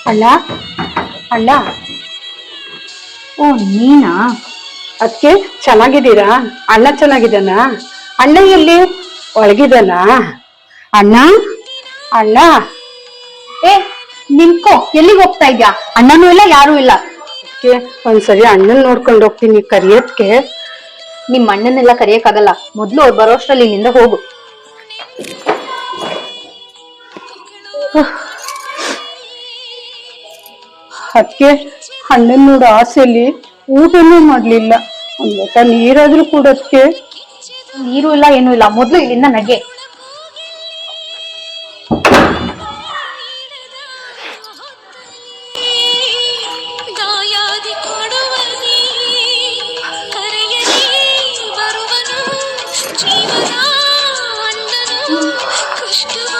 ಅಣ್ಣ ಅಣ್ಣ. ಓ ನೀನಾ? ಅದಕ್ಕೆ ಚೆನ್ನಾಗಿದ್ದೀರಾ? ಅಣ್ಣ ಚೆನ್ನಾಗಿದ್ದಾನ? ಅಣ್ಣ ಎಲ್ಲಿ? ಒಳಗಿದಾನ? ಅಣ್ಣ ಅಣ್ಣ. ಏ ನಿಂತ್ಕೋ, ಎಲ್ಲಿಗೆ ಹೋಗ್ತಾ ಇದ್ಯಾ? ಅಣ್ಣನೂ ಇಲ್ಲ ಯಾರು ಇಲ್ಲ. ಅದಕ್ಕೆ ಒಂದ್ಸರಿ ಅಣ್ಣನ್ ನೋಡ್ಕೊಂಡು ಹೋಗ್ತೀನಿ ಕರಿಯತ್ಗೆ. ನಿಮ್ ಅಣ್ಣನೆಲ್ಲ ಕರಿಯಕ್ಕಾಗಲ್ಲ, ಮೊದ್ಲು ಅವ್ರು ಬರೋಷ್ಟ್ರಲ್ಲಿ ಇಲ್ಲಿಂದ ಹೋಗು. ಅದಕ್ಕೆ ಅಣ್ಣನ್ ನೋಡೋ ಆಸೆಯಲ್ಲಿ ಊಟನೂ ಮಾಡ್ಲಿಲ್ಲ. ಒಂದ್ ಲೋಟ ನೀರಾದ್ರೂ ಕೊಡೋದಕ್ಕೆ. ನೀರು ಇಲ್ಲ ಏನೂ ಇಲ್ಲ, ಮೊದ್ಲು ಇಲ್ಲಿಂದ ನಗೆ. ಕಷ್ಟ